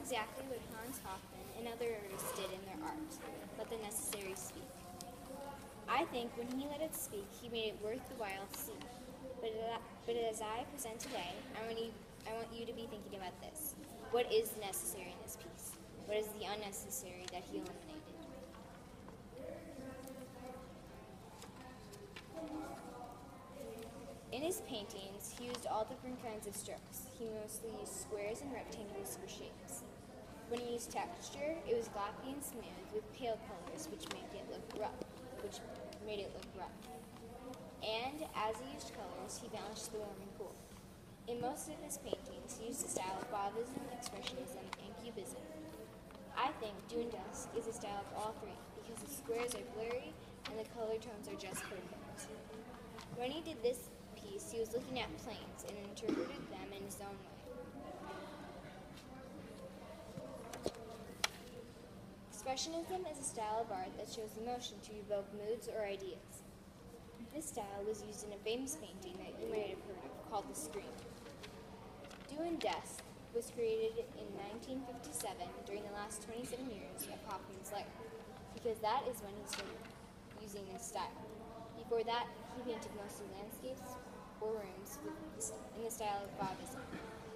exactly what Hans Hofmann and other artists did in their art, let the necessary speak. I think when he let it speak, he made it worth the while to see. But as I present today, I want you to be thinking about this. What is necessary in this piece? What is the unnecessary that he eliminated? In his paintings, he used all different kinds of strokes. He mostly used squares and rectangles for shapes. When he used texture, it was gloppy and smooth with pale colors, which made it look rough. And as he used colors, he balanced the warm and cool. In most of his paintings, he used the style of Fauvism, Expressionism, and Cubism. I think Dusk is a style of all three because the squares are blurry and the color tones are just perfect. When he did this piece, he was looking at planes and interpreted them in his own way. Expressionism is a style of art that shows emotion to evoke moods or ideas. This style was used in a famous painting that you might have heard of called The Scream. Dusk was created in 1957 during the last 27 years of Hoffman's life, because that is when he started using this style. Before that, he painted mostly landscapes or rooms in the style of Fauvism.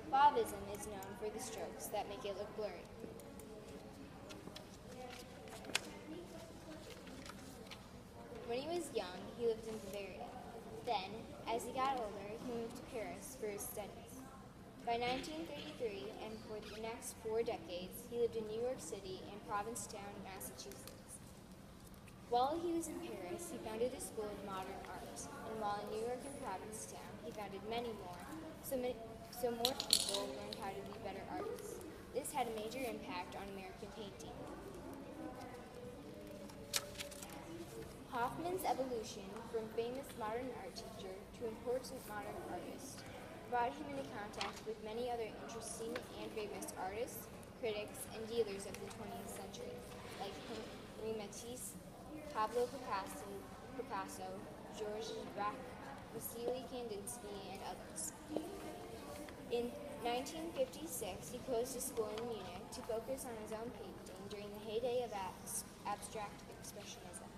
Fauvism is known for the strokes that make it look blurry. When he was young, he lived in Bavaria. Then, as he got older, he moved to Paris for his studies. By 1933, and for the next 4 decades, he lived in New York City and Provincetown, Massachusetts. While he was in Paris, he founded a school of modern art, and while in New York and Provincetown, he founded many more, so more people learned how to be better artists. This had a major impact on American painting. Hoffman's evolution from famous modern art teacher to important modern artist brought him into contact with many other interesting and famous artists, critics, and dealers of the 20th century, like Henri Matisse, Pablo Picasso, Georges Braque, Wassily Kandinsky, and others. In 1956, he closed his school in Munich to focus on his own painting during the heyday of abstract expressionism.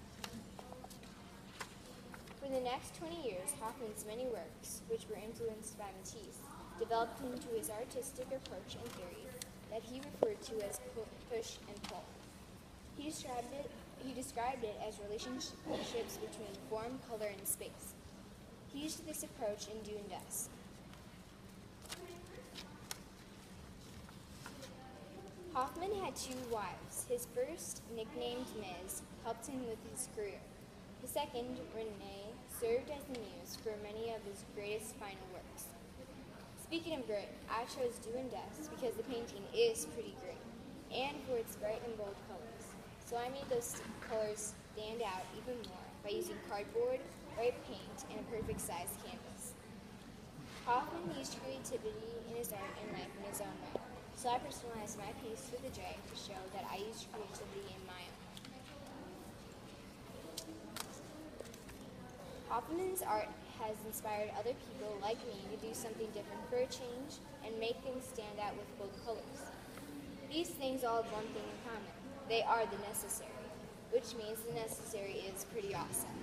For the next 20 years, Hoffman's many works, which were influenced by Matisse, developed into his artistic approach and theory that he referred to as push and pull. He described it as relationships between form, color, and space. He used this approach in Dusk. Hoffman had 2 wives. His first, nicknamed Ms., helped him with his career. The second, Renee, served as the muse for many of his greatest final works. Speaking of grit, I chose Dusk because the painting is pretty gray, and for its bright and bold colors. So I made those colors stand out even more by using cardboard, white paint, and a perfect-sized canvas. Hoffman used creativity in his art and life in his own way, so I personalized my piece with a J to show that I used creativity in my own. Hoffman's art has inspired other people like me to do something different for a change and make things stand out with bold colors. These things all have one thing in common. They are the necessary, which means the necessary is pretty awesome.